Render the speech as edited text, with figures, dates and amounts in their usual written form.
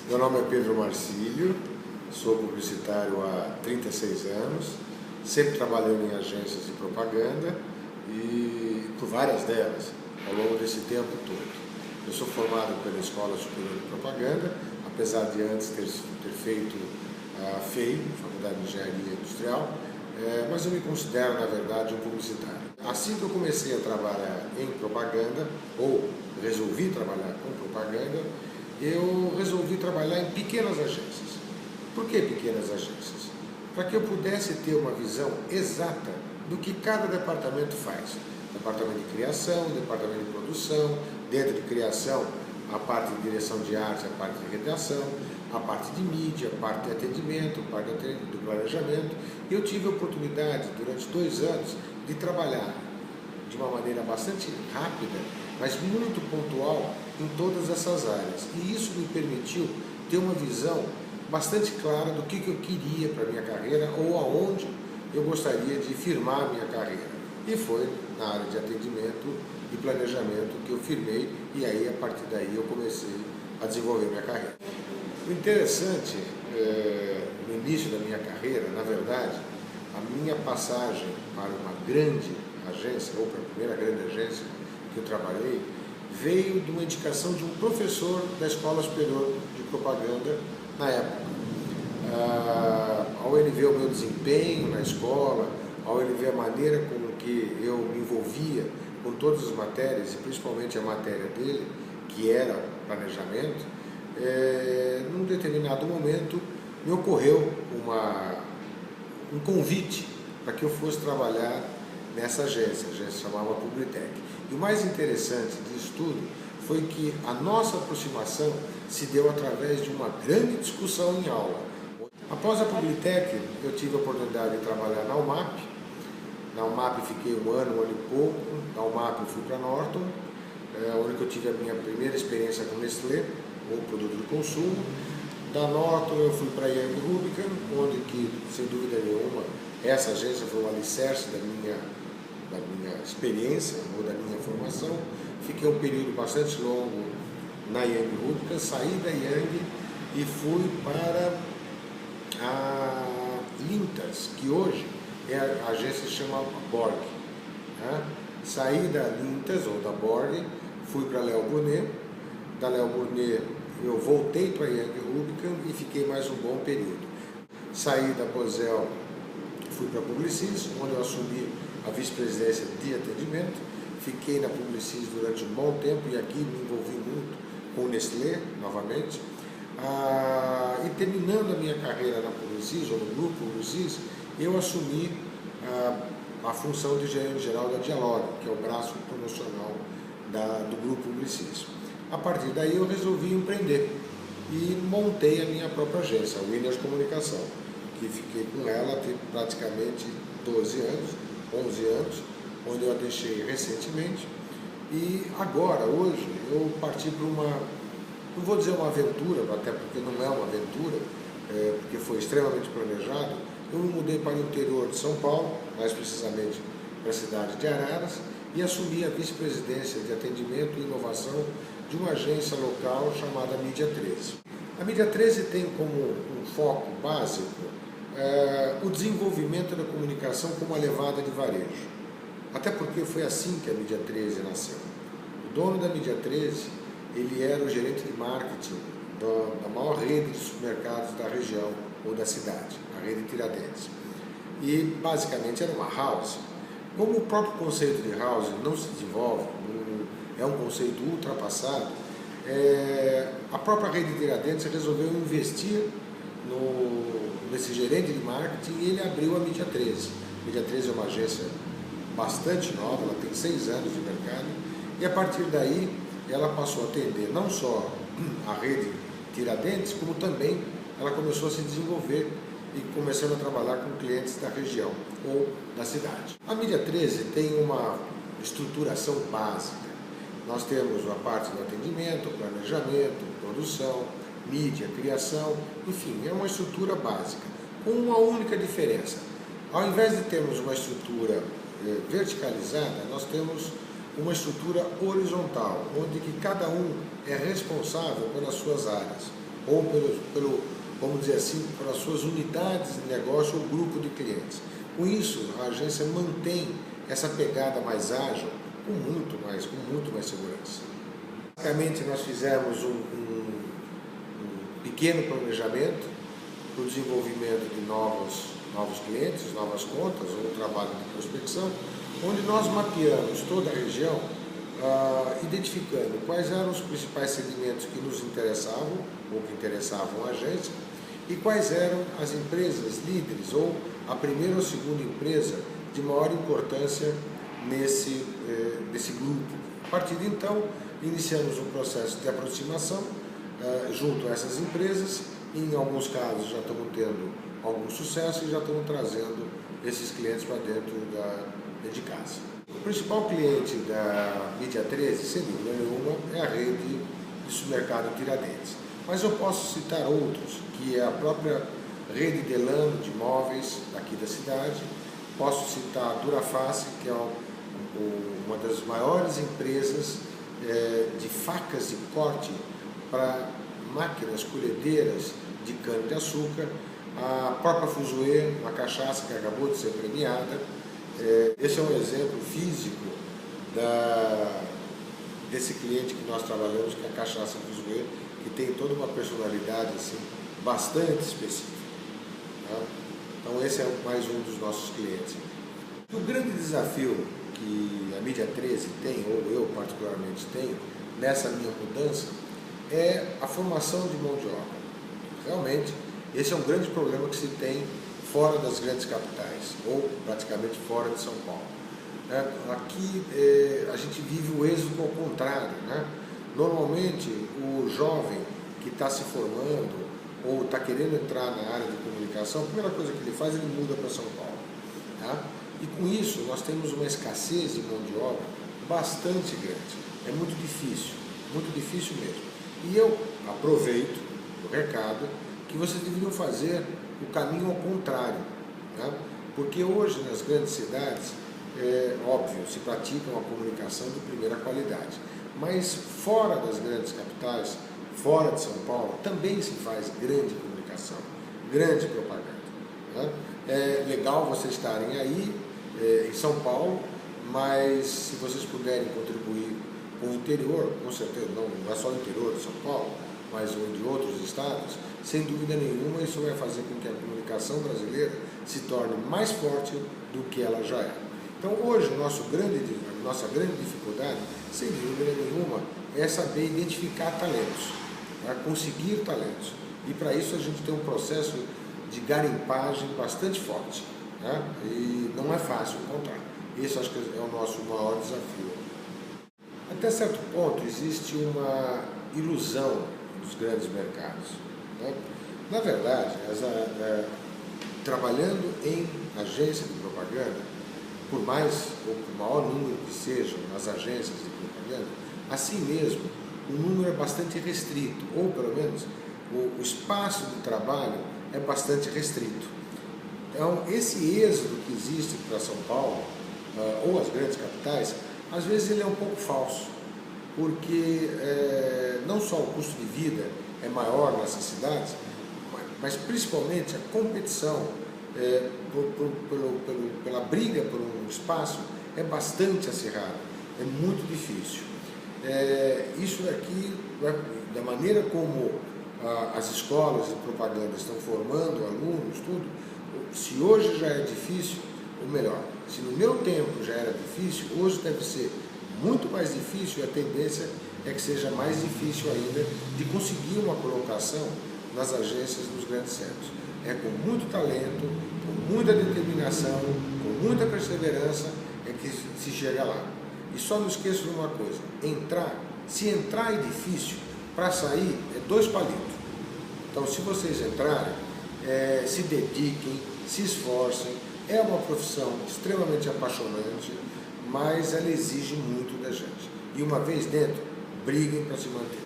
Meu nome é Pedro Marcílio, sou publicitário há 36 anos, sempre trabalhando em agências de propaganda e por várias delas ao longo desse tempo todo. Eu sou formado pela Escola Superior de Propaganda, apesar de antes ter feito a FEI, Faculdade de Engenharia Industrial, mas eu me considero, na verdade, um publicitário. Assim que eu comecei a trabalhar em propaganda, ou resolvi trabalhar com propaganda, eu resolvi trabalhar em pequenas agências. Por que pequenas agências? Para que eu pudesse ter uma visão exata do que cada departamento faz. Departamento de criação, departamento de produção, dentro de criação, a parte de direção de arte, a parte de redação, a parte de mídia, a parte de atendimento, a parte do planejamento. Eu tive a oportunidade, durante 2 anos, de trabalhar de uma maneira bastante rápida, mas muito pontual em todas essas áreas. E isso me permitiu ter uma visão bastante clara do que eu queria para a minha carreira ou aonde eu gostaria de firmar a minha carreira. E foi na área de atendimento e planejamento que eu firmei, e aí, a partir daí, eu comecei a desenvolver minha carreira. O interessante, no início da minha carreira, na verdade, a minha passagem para uma grande agência, ou para a primeira grande agência que eu trabalhei, veio de uma indicação de um professor da Escola Superior de Propaganda na época. Ao ele ver o meu desempenho na escola, ao ele ver a maneira como que eu me envolvia com todas as matérias, e principalmente a matéria dele, que era planejamento, num determinado momento me ocorreu um convite para que eu fosse trabalhar nessa agência, a agência se chamava Publitec. E o mais interessante disso tudo foi que a nossa aproximação se deu através de uma grande discussão em aula. Após a Publitec, eu tive a oportunidade de trabalhar na UMAP. Na UMAP fiquei um ano e pouco. Da UMAP eu fui para a Norton, onde eu tive a minha primeira experiência com Nestlé, ou produto de consumo. Da Norton eu fui para a Young Rubicam, onde que, sem dúvida nenhuma, essa agência foi o alicerce da minha experiência ou da minha formação. Fiquei um período bastante longo na Young Rubicam, saí da Young e fui para a Lintas, que hoje a agência se chama Borg. Saí da Lintas ou da Borg, fui para a Léo Burnet. Da Léo Burnet eu voltei para a Young Rubicam e fiquei mais um bom período. Saí da Bosel, fui para a Publicis, onde eu assumi a vice-presidência de atendimento. Fiquei na Publicis durante um bom tempo e aqui me envolvi muito com o Nestlé, novamente. E terminando a minha carreira na Publicis, ou no grupo Publicis, eu assumi a função de gerente geral da Dialoga, que é o braço promocional do grupo Publicis. A partir daí eu resolvi empreender e montei a minha própria agência, a Winners Comunicação, que fiquei com ela até praticamente 12 anos, 11 anos, onde eu a deixei recentemente. E agora, hoje, eu parti para não vou dizer uma aventura, até porque não é uma aventura, porque foi extremamente planejado. Eu me mudei para o interior de São Paulo, mais precisamente para a cidade de Araras, e assumi a vice-presidência de atendimento e inovação de uma agência local chamada Mídia 13. A Mídia 13 tem como um foco básico o desenvolvimento da comunicação com uma levada de varejo. Até porque foi assim que a Mídia 13 nasceu. O dono da Mídia 13, ele era o gerente de marketing da maior rede de supermercados da região ou da cidade, a rede Tiradentes. E basicamente era uma house. Como o próprio conceito de house não se desenvolve, é um conceito ultrapassado, a própria rede Tiradentes resolveu investir nesse gerente de marketing e ele abriu a Mídia 13. A Mídia 13 é uma agência bastante nova, ela tem 6 anos de mercado, e a partir daí ela passou a atender não só a rede Tiradentes, como também ela começou a se desenvolver e começando a trabalhar com clientes da região ou da cidade. A Mídia 13 tem uma estruturação básica. Nós temos a parte do atendimento, planejamento, produção, mídia, criação, enfim, é uma estrutura básica, com uma única diferença. Ao invés de termos uma estrutura verticalizada, nós temos uma estrutura horizontal, onde que cada um é responsável pelas suas áreas. ou vamos dizer assim, pelas suas unidades de negócio ou grupo de clientes. Com isso, a agência mantém essa pegada mais ágil, com muito mais segurança. Basicamente, nós fizemos um pequeno planejamento para o desenvolvimento de novos clientes, novas contas, ou trabalho de prospecção, onde nós mapeamos toda a região, identificando quais eram os principais segmentos que nos interessavam, ou que interessavam a agência, e quais eram as empresas líderes, ou a primeira ou segunda empresa de maior importância nesse grupo. A partir de então, iniciamos um processo de aproximação junto a essas empresas. Em alguns casos já estamos tendo algum sucesso e já estamos trazendo esses clientes para dentro de casa. O principal cliente da Mídia 13, sem dúvida nenhuma, é a rede de supermercado Tiradentes. Mas eu posso citar outros, que é a própria rede Delano de imóveis aqui da cidade. Posso citar a Duraface, que é uma das maiores empresas de facas de corte para máquinas colhedeiras de cana-de-açúcar, a própria Fuzue, uma cachaça que acabou de ser premiada. Esse é um exemplo físico desse cliente que nós trabalhamos, que é a cachaça Fuzue, que tem toda uma personalidade assim, bastante específica. Tá? Então esse é mais um dos nossos clientes. O grande desafio que a Mídia 13 tem, ou eu particularmente tenho, nessa minha mudança, é a formação de mão de obra. Realmente, esse é um grande problema que se tem fora das grandes capitais, ou praticamente fora de São Paulo. Aqui a gente vive o êxodo ao contrário. Normalmente, o jovem que está se formando ou está querendo entrar na área de comunicação, a primeira coisa que ele faz, ele muda para São Paulo. E com isso, nós temos uma escassez de mão de obra bastante grande. É muito difícil mesmo. E eu aproveito o recado que vocês deveriam fazer o caminho ao contrário. Porque hoje, nas grandes cidades, óbvio, se pratica uma comunicação de primeira qualidade. Mas fora das grandes capitais, fora de São Paulo, também se faz grande comunicação, grande propaganda. É legal vocês estarem aí em São Paulo, mas se vocês puderem contribuir com o interior, com certeza não é só o interior de São Paulo, mas o de outros estados, sem dúvida nenhuma isso vai fazer com que a comunicação brasileira se torne mais forte do que ela já é. Então hoje nossa grande dificuldade, sem dúvida nenhuma, é saber identificar talentos, conseguir talentos. E para isso a gente tem um processo de garimpagem bastante forte. E não é fácil encontrar. Esse acho que é o nosso maior desafio. Até certo ponto existe uma ilusão dos grandes mercados. Na verdade, trabalhando em agência de propaganda, por mais ou por maior número que sejam as agências de propaganda, assim mesmo o número é bastante restrito, ou pelo menos o espaço de trabalho é bastante restrito. Então, esse êxodo que existe para São Paulo, ou as grandes capitais, às vezes ele é um pouco falso, porque não só o custo de vida é maior nessas cidades, mas principalmente a competição pela briga por um espaço é bastante acirrada, é muito difícil. Isso daqui, da maneira como as escolas de propaganda estão formando alunos, tudo, se hoje já é difícil, ou melhor, se no meu tempo já era difícil, hoje deve ser muito mais difícil, e a tendência é que seja mais difícil ainda de conseguir uma colocação nas agências dos grandes centros. É com muito talento, com muita determinação, com muita perseverança é que se chega lá. E só não esqueça de uma coisa, se entrar é difícil, para sair é 2 palitos. Então se vocês entrarem, se dediquem, se esforcem, é uma profissão extremamente apaixonante, mas ela exige muito da gente. E uma vez dentro, briguem para se manter.